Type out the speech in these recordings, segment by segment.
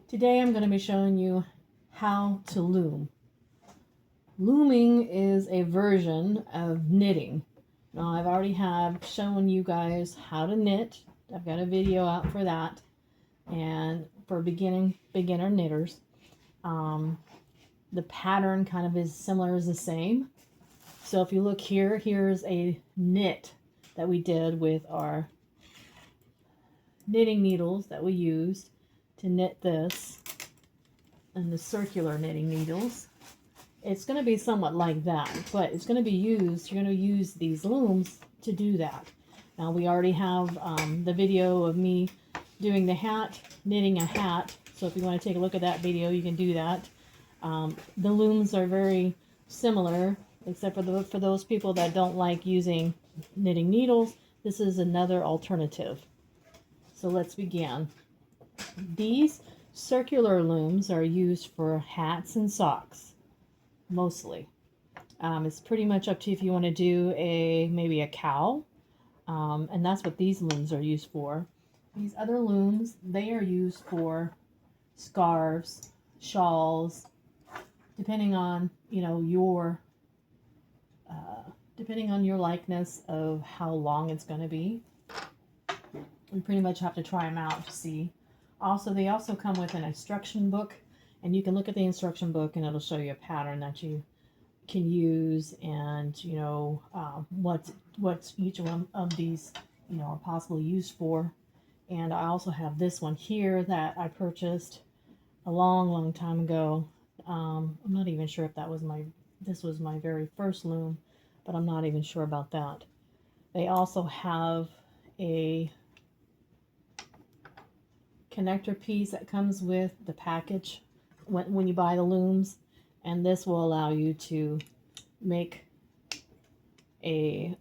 Today I'm going to be showing you how to loom. Looming is a version of knitting. Now I've already have shown you guys how to knit. I've got a video out for that, and for beginner knitters. The pattern kind of is similar, as the same. So if you look here, here's a knit that we did with our knitting needles that we used to knit this, and the circular knitting needles. It's going to be somewhat like that, but it's going to be used, you're going to use these looms to do that. Now we already have the video of me doing the hat, knitting a hat, so if you want to take a look at that video, you can do that. The looms are very similar, except for those people that don't like using knitting needles. This is another alternative. So let's begin. These circular looms are used for hats and socks, mostly. It's pretty much up to you if you want to do maybe a cowl, and that's what these looms are used for. These other looms, they are used for scarves, shawls, depending on your likeness of how long it's going to be. We pretty much have to try them out to see. Also, they also come with an instruction book, and you can look at the instruction book and it'll show you a pattern that you can use, and what each one of these are possibly used for. And I also have this one here that I purchased a long time ago. I'm not even sure if this was my very first loom, but I'm not even sure about that. They also have a connector piece that comes with the package when you buy the looms, and this will allow you to make it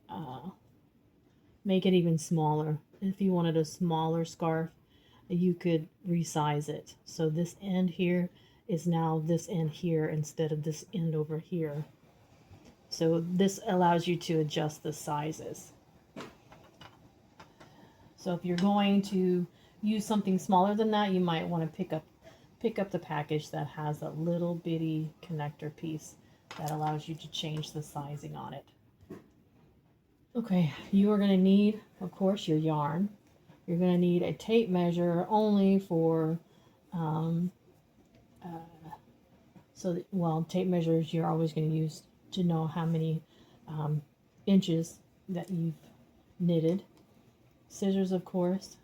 even smaller. If you wanted a smaller scarf, you could resize it. So this end here is now this end here instead of this end over here. So this allows you to adjust the sizes. So if you're going to use something smaller than that, you might want to pick up the package that has a little bitty connector piece that allows you to change the sizing on it. Okay, you are going to need, of course, your yarn. You're going to need a tape measure only for tape measures you're always going to use to know how many inches that you've knitted. Scissors, of course,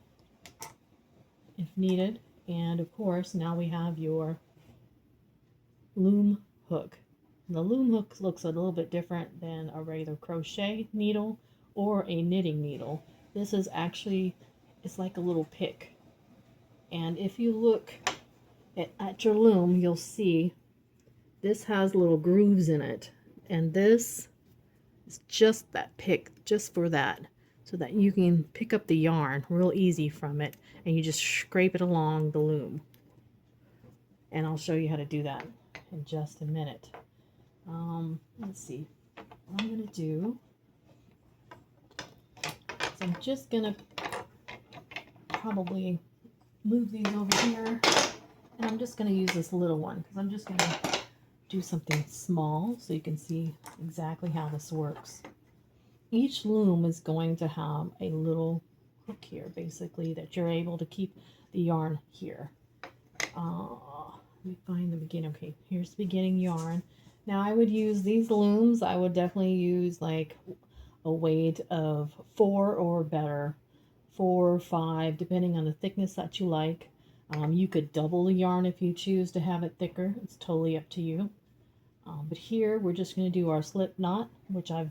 if needed. And of course, now we have your loom hook. And the loom hook looks a little bit different than a regular crochet needle or a knitting needle. This is actually, it's like a little pick. And if you look at your loom, you'll see this has little grooves in it. And this is just that pick, just for that, so that you can pick up the yarn real easy from it, and you just scrape it along the loom. And I'll show you how to do that in just a minute. Let's see what I'm going to do. So I'm just going to probably move these over here, and I'm just going to use this little one because I'm just going to do something small so you can see exactly how this works. Each loom is going to have a little hook here, basically, that you're able to keep the yarn here. Let me find the beginning. Okay, here's the beginning yarn. Now I would use these looms. I would definitely use like a weight of 4 or better, 4 or 5, depending on the thickness that you like. You could double the yarn if you choose to have it thicker. It's totally up to you. But here we're just going to do our slip knot, which I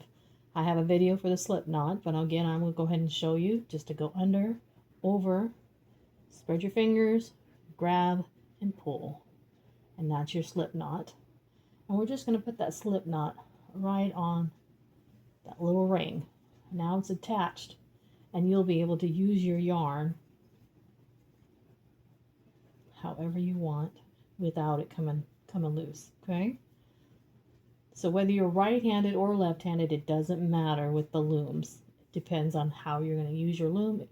have a video for the slip knot, but again, I'm going to go ahead and show you just to go under, over, spread your fingers, grab, and pull. And that's your slip knot. And we're just going to put that slip knot right on that little ring. Now it's attached, and you'll be able to use your yarn however you want without it coming loose, okay? So whether you're right-handed or left-handed, it doesn't matter with the looms. It depends on how you're going to use your loom.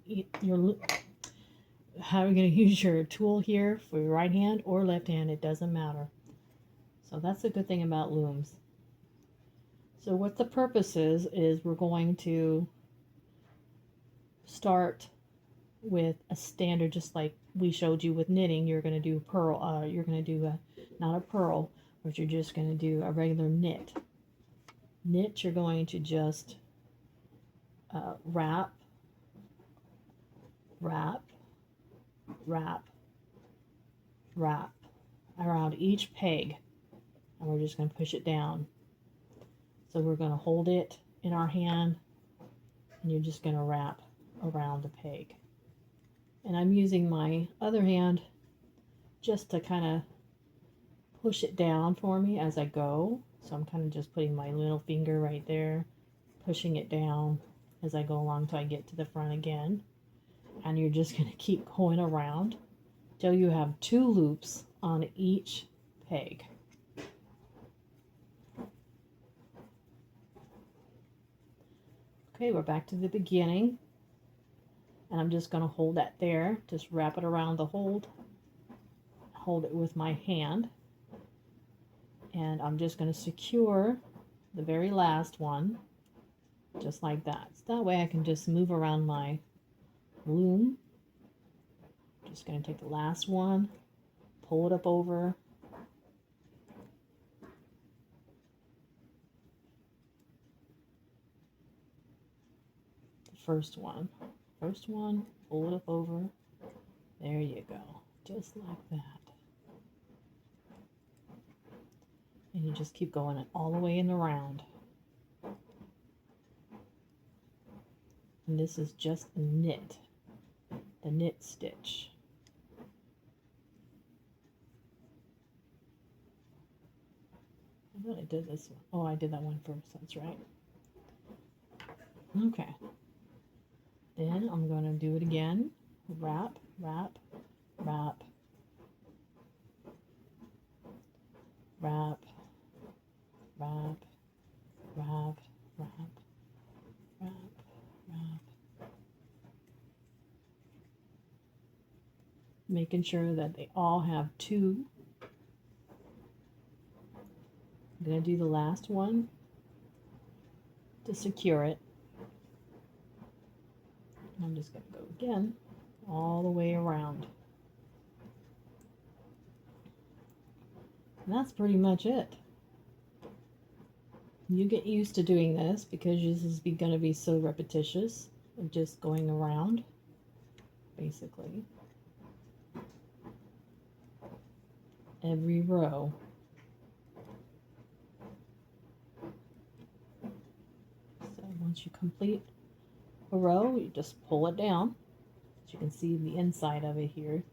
how you're going to use your tool here for your right hand or left hand, it doesn't matter. So that's a good thing about looms. So what the purpose is we're going to start with a standard, just like we showed you with knitting. You're going to do purl, you're going to do not a purl, but you're just going to do a regular knit. Knit, you're going to just wrap, wrap, wrap, wrap around each peg, and we're just going to push it down. So we're going to hold it in our hand, and you're just going to wrap around the peg. And I'm using my other hand just to kind of push it down for me as I go. So I'm kind of just putting my little finger right there, pushing it down as I go along till I get to the front again. And you're just going to keep going around till you have 2 loops on each peg. Okay, we're back to the beginning. And I'm just going to hold that there, just wrap it around the hold it with my hand. And I'm just going to secure the very last one, just like that. So that way I can just move around my loom. Just going to take the last one, pull it up over. The first one, pull it up over. There you go, just like that. And you just keep going all the way in the round. And this is just a knit, the knit stitch. I thought I did this one. Oh, I did that one first, that's right. Okay. Then I'm going to do it again. Wrap, wrap, wrap, wrap, wrap, wrap, wrap, wrap, wrap. Making sure that they all have 2. I'm going to do the last one to secure it. I'm just going to go again all the way around. And that's pretty much it. You get used to doing this because this is going to be so repetitious of just going around, basically, every row. So once you complete a row, you just pull it down. As you can see the inside of it here,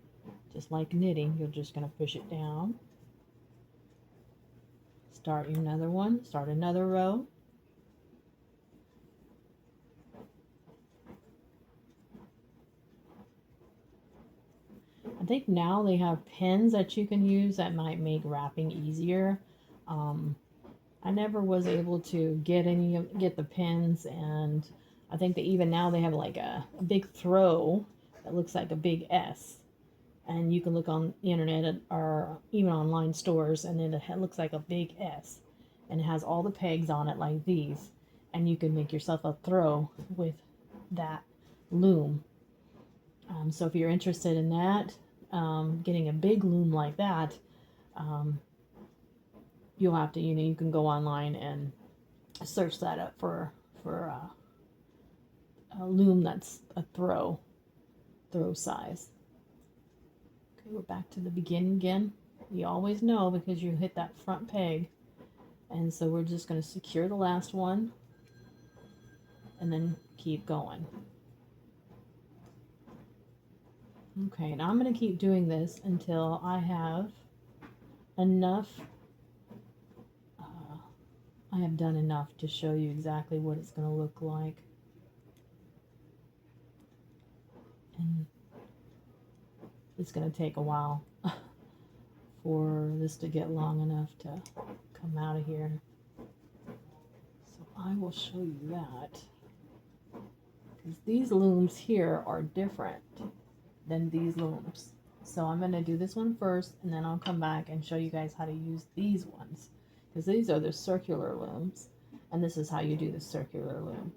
just like knitting, you're just going to push it down. Start another one, start another row. I think now they have pins that you can use that might make wrapping easier. I never was able to get the pins, and I think that even now they have like a big throw that looks like a big S. And you can look on the internet or even online stores, and then it looks like a big S. And it has all the pegs on it like these. And you can make yourself a throw with that loom. So if you're interested in that, getting a big loom like that, you'll have to, you can go online and search that up for a loom that's a throw size. Okay, we're back to the beginning again. You always know because you hit that front peg. And so we're just going to secure the last one and then keep going. Okay, and I'm going to keep doing this until I have enough. I have done enough to show you exactly what it's going to look like. And it's going to take a while for this to get long enough to come out of here. So I will show you that. Because these looms here are different. than these looms. So I'm going to do this one first, and then I'll come back and show you guys how to use these ones, because these are the circular looms, and this is how you do the circular loom.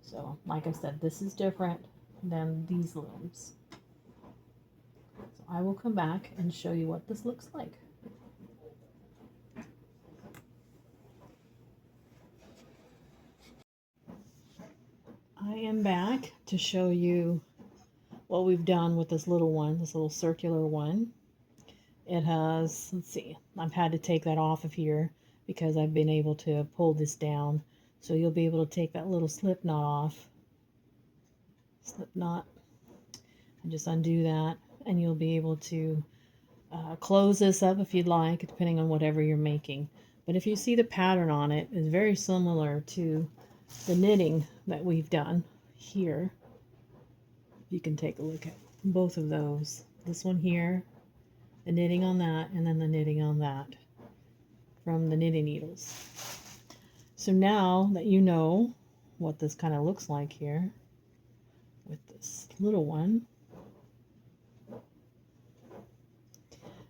So like I said, this is different than these looms. So I will come back and show you what this looks like. I am back to show you what we've done with this little one, this little circular one. It has, let's see, I've had to take that off of here because I've been able to pull this down. So you'll be able to take that little slip knot off. Slip knot. And just undo that. And you'll be able to close this up if you'd like, depending on whatever you're making. But if you see the pattern on it, it's very similar to the knitting that we've done here. You can take a look at both of those. This one here, the knitting on that, and then the knitting on that from the knitting needles. So now that you know what this kind of looks like here with this little one,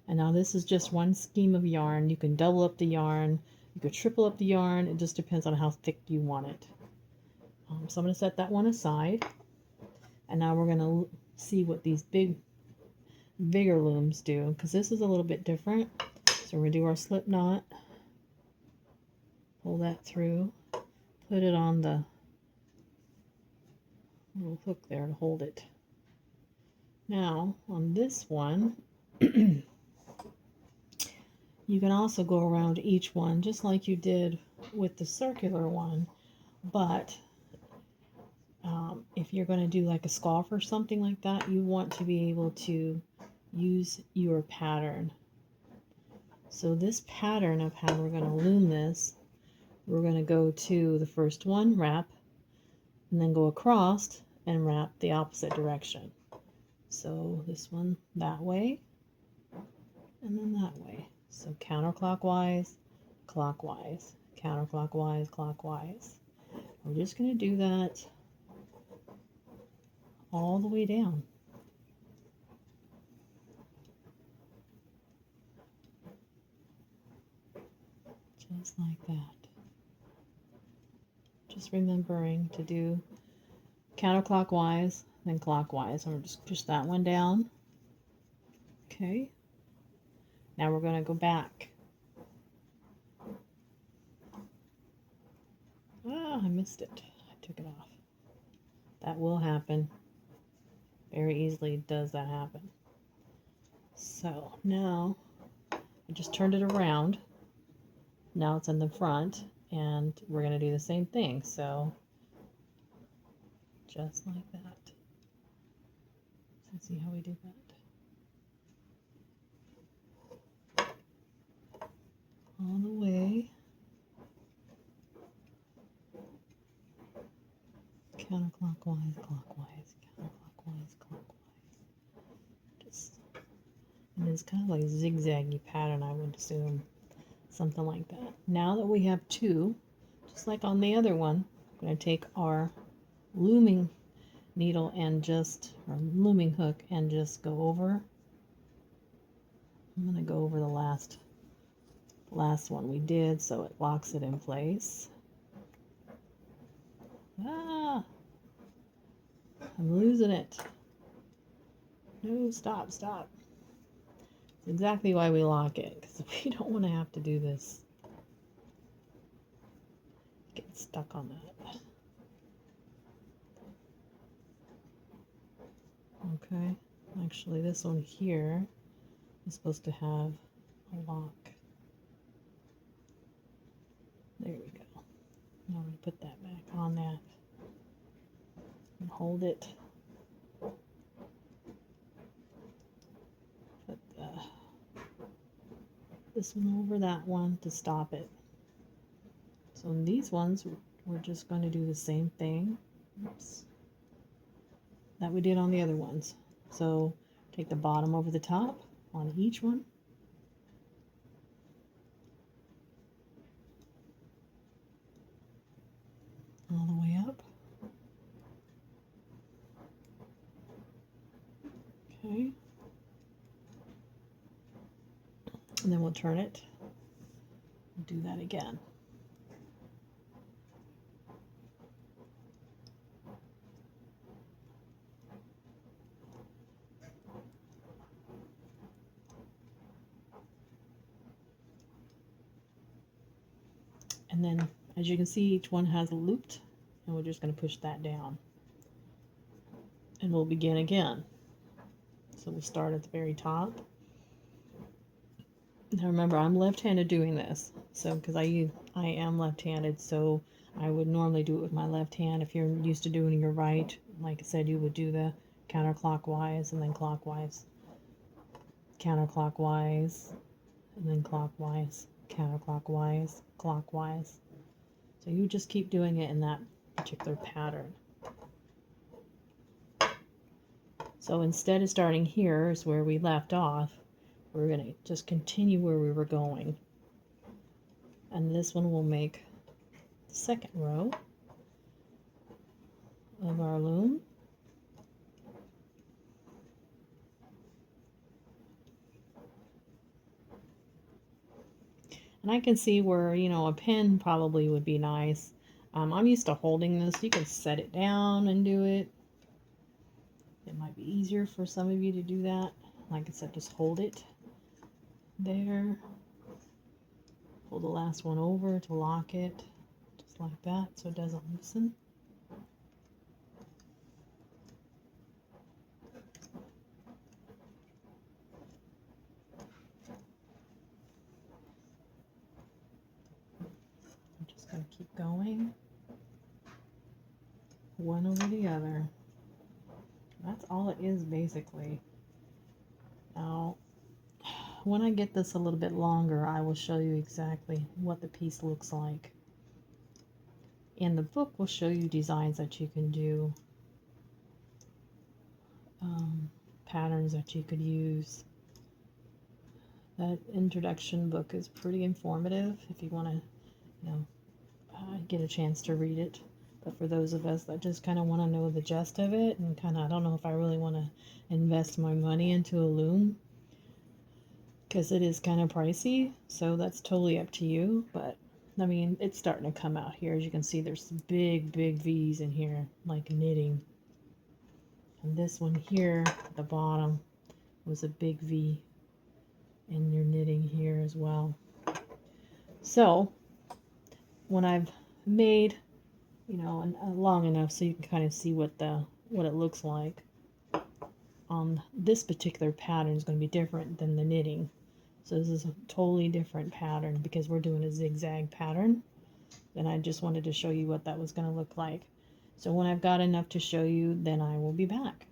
and now this is just one skein of yarn. You can double up the yarn, you could triple up the yarn. It just depends on how thick you want it. So I'm going to set that one aside, and now we're going to see what these bigger looms do, because this is a little bit different. So we're going to do our slip knot, pull that through, put it on the little hook there to hold it. Now on this one, you can also go around each one just like you did with the circular one, but if you're going to do like a scarf or something like that, you want to be able to use your pattern. So this pattern of how we're going to loom this, we're going to go to the first one, wrap, and then go across and wrap the opposite direction. So this one that way, and then that way. So counterclockwise, clockwise, counterclockwise, clockwise. We're just going to do that all the way down. Just like that. Just remembering to do counterclockwise, then clockwise. I'm going to just push that one down. Okay. Now we're going to go back. Ah, I missed it. I took it off. That will happen. Very easily does that happen. So now I just turned it around. Now it's in the front, and we're going to do the same thing. So just like that. Let's see how we do that. All the way. Counterclockwise, clockwise, counterclockwise, clockwise. Just, and it's kind of like a zigzaggy pattern, I would assume. Something like that. Now that we have two, just like on the other one, I'm going to take our looming needle and just, or looming hook, and just go over. I'm going to go over the last one we did, so it locks it in place. Ah, I'm losing it. No, stop. It's exactly why we lock it, because we don't want to have to do this. Get stuck on that. Okay, actually this one here is supposed to have a lock. There we go. Now I'm going to put that back on that and hold it. Put this one over that one to stop it. So in these ones, we're just going to do the same thing. Oops. That we did on the other ones. So take the bottom over the top on each one. All the way up. And then we'll turn it and do that again. And then, as you can see, each one has a looped, and we're just going to push that down. And we'll begin again. So we'll start at the very top. Now remember, I'm left-handed doing this, so because I am left-handed, so I would normally do it with my left hand. If you're used to doing your right, like I said, you would do the counterclockwise and then clockwise, counterclockwise, and then clockwise, counterclockwise, clockwise. So you just keep doing it in that particular pattern. So instead of starting here is where we left off, we're going to just continue where we were going. And this one will make the second row of our loom. And I can see where, you know, a pen probably would be nice. I'm used to holding this. You can set it down and do it. It might be easier for some of you to do that. Like I said, just hold it there. Pull the last one over to lock it, just like that, so it doesn't loosen. I'm just going to keep going, one over the other. That's all it is basically. Now, when I get this a little bit longer, I will show you exactly what the piece looks like. And the book will show you designs that you can do, patterns that you could use. That introduction book is pretty informative if you want to, you know, get a chance to read it. But for those of us that just kind of want to know the gist of it and kind of, I don't know if I really want to invest my money into a loom, because it is kind of pricey, so that's totally up to you. But I mean, it's starting to come out here. As you can see, there's some big V's in here, like knitting. And this one here at the bottom was a big V, and you're knitting here as well. So when I've made, you know, long enough so you can kind of see what it looks like, this particular pattern is going to be different than the knitting. So this is a totally different pattern because we're doing a zigzag pattern. And I just wanted to show you what that was going to look like. So when I've got enough to show you, then I will be back.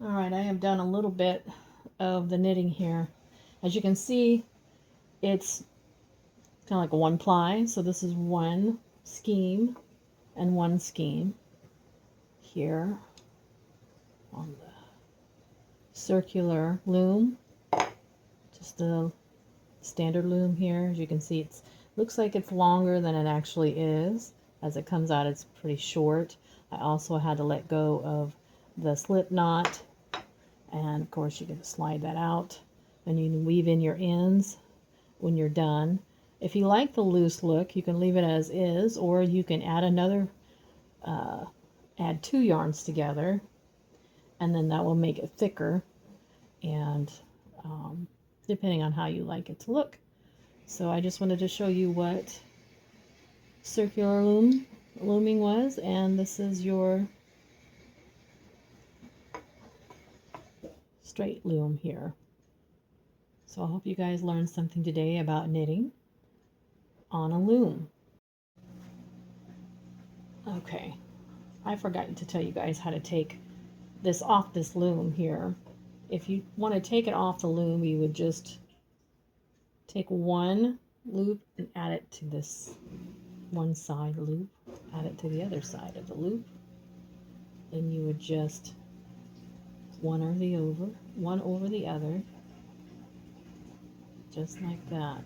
All right, I have done a little bit of the knitting here. As you can see, it's kind of like a one ply. So this is one skein and one skein here on the circular loom, just a standard loom here. As you can see, it looks like it's longer than it actually is. As it comes out, it's pretty short. I also had to let go of the slip knot, and of course you can slide that out, and you can weave in your ends when you're done. If you like the loose look, you can leave it as is, or you can add another add 2 yarns together, and then that will make it thicker, and depending on how you like it to look. So I just wanted to show you what circular looming was, and this is your straight loom here. So I hope you guys learned something today about knitting on a loom. Okay, I forgot to tell you guys how to take this off this loom here. If you want to take it off the loom, you would just take one loop and add it to this one side loop, add it to the other side of the loop, and you would just one over the other, just like that.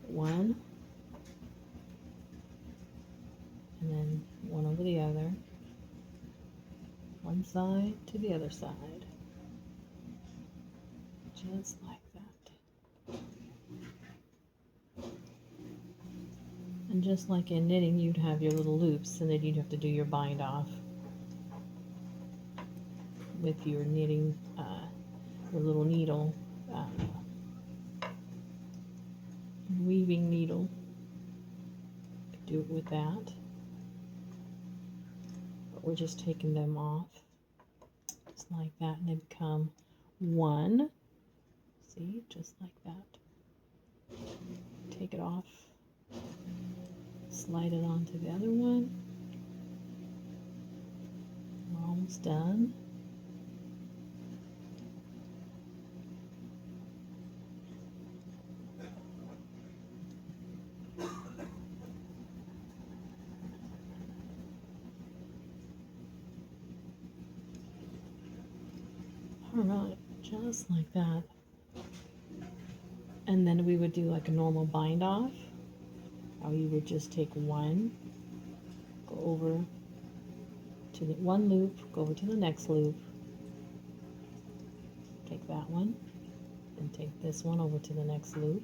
One, and then one over the other, one one side to the other side, just like that. And just like in knitting, you'd have your little loops, and then you'd have to do your bind off with your knitting, your little needle, weaving needle. You could do it with that, but we're just taking them off, just like that, and they become one. See, just like that. Take it off, slide it onto the other one. We're almost done. Alright, just like that. And then we would do like a normal bind off. How you would just take one, go over to the one loop, go over to the next loop, take that one, and take this one over to the next loop,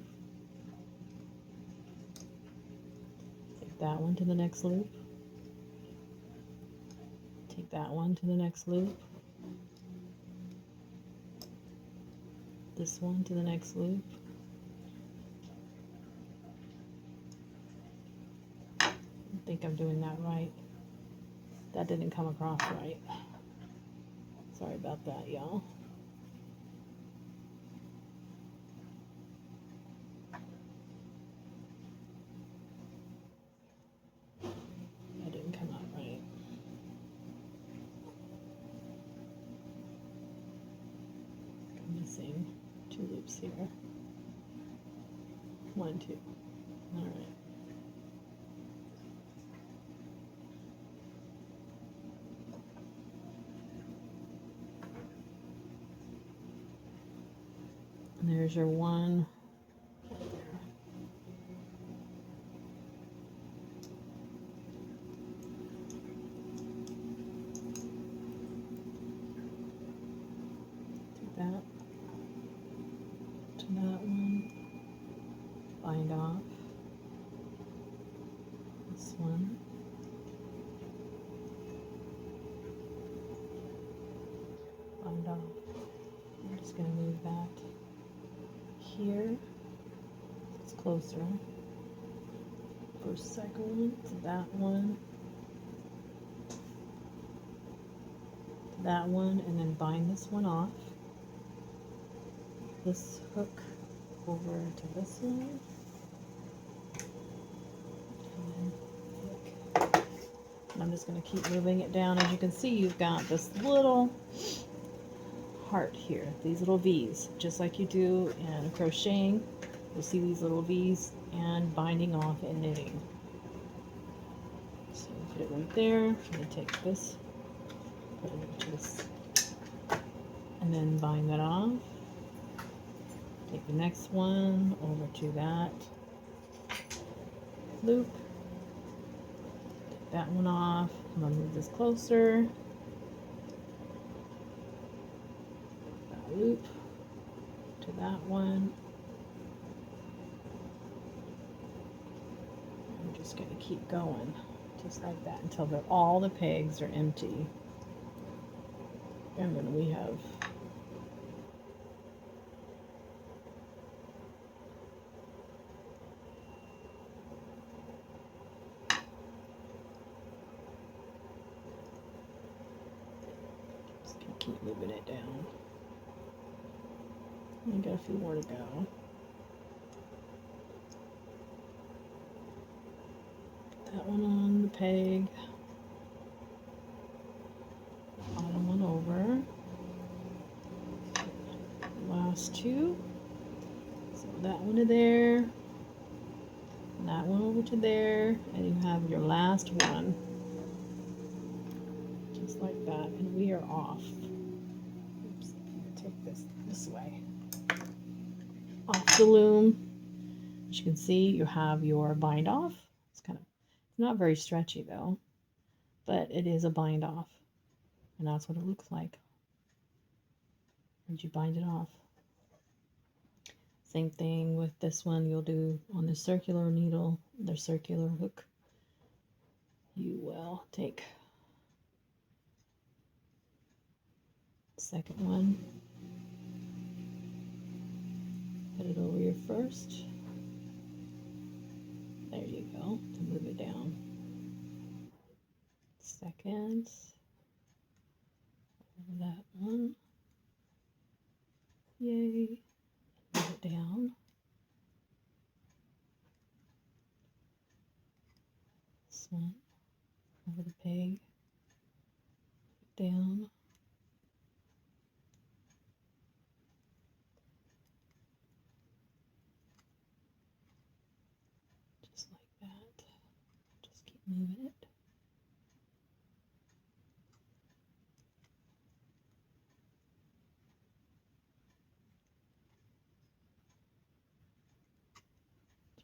take that one to the next loop, take that one to the next loop, this one to the next loop, I think I'm doing that right. That didn't come across right. Sorry about that, y'all. That didn't come out right. I'm missing 2 loops here. 1, 2. All right. And there's your one. Do that to that one. Bind off. This one. Bind off. I'm just going to move that here. It's closer. First, second one to that one. To that one, and then bind this one off. This hook over to this one. And I'm just going to keep moving it down. As you can see, you've got this little heart here, these little V's, just like you do in crocheting. You'll see these little V's and binding off in knitting. So put it right there. I'm going to take this, put it into this, and then bind that off. Take the next one over to that loop. Take that one off. I'm going to move this closer. That loop to that one. I'm just going to keep going just like that until all the pegs are empty. And then we have keep moving it down. I got a few more to go. Put that one on the peg. Bottom one over. Last 2. So that one to there. And that one over to there. And you have your last one. Just like that. And we are off. Oops, take this way. Off the loom. As you can see, you have your bind off. It's not very stretchy though, but it is a bind off. And that's what it looks like. And you bind it off. Same thing with this one. You'll do on the circular needle, the circular hook. You will take the second one, put it over your first. There you go, to move it down. Second, over that one. Yay. Move it down. This one, over the peg, down. Just like that. Just keep moving it.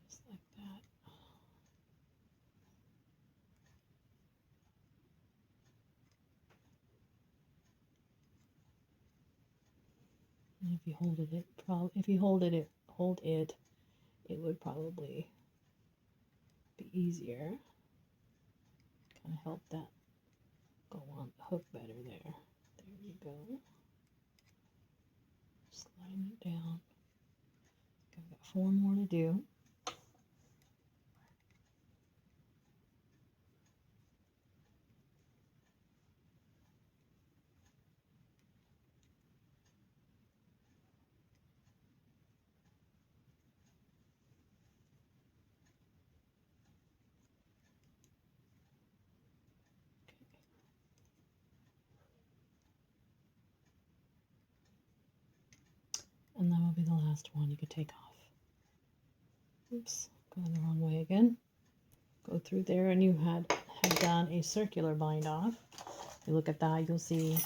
Just like that. And if you hold it, it would probably be easier. Kind of help that go on the hook better there. There you go. Sliding it down. I've got 4 more to do. And that will be the last one you could take off. Oops, going the wrong way again. Go through there, and you had done a circular bind off. You look at that, you'll see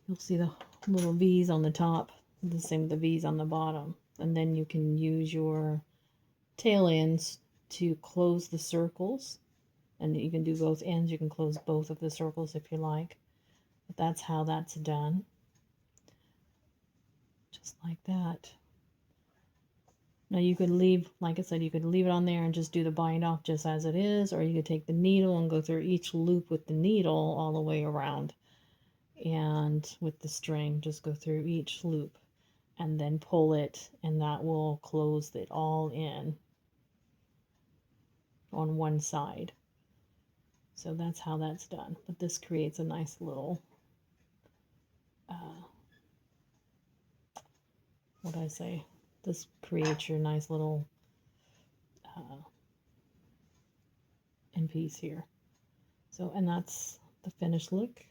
the little V's on the top, the same with the V's on the bottom. And then you can use your tail ends to close the circles. And you can do both ends. You can close both of the circles if you like. But that's how that's done. Just like that. Now you could leave, like I said, you could leave it on there and just do the bind off just as it is, or you could take the needle and go through each loop with the needle all the way around. And with the string, just go through each loop and then pull it, and that will close it all in on one side. So that's how that's done. But this creates a nice little what do I say? This creates your nice little end piece here. So, and that's the finished look,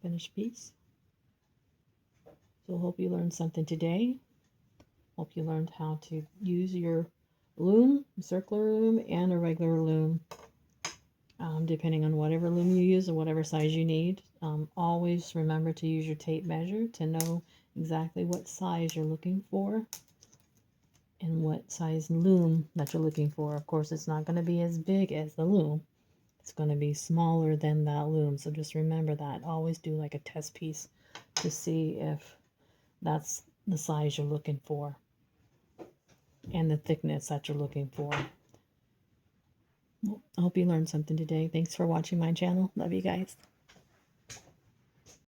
finished piece. So hope you learned something today. Hope you learned how to use your loom, circular loom, and a regular loom, depending on whatever loom you use or whatever size you need. Always remember to use your tape measure to know exactly what size you're looking for and what size loom that you're looking for. Of course, it's not going to be as big as the loom. It's going to be smaller than that loom. So just remember that. Always do like a test piece to see if that's the size you're looking for and the thickness that you're looking for. Well, I hope you learned something today. Thanks for watching my channel. Love you guys.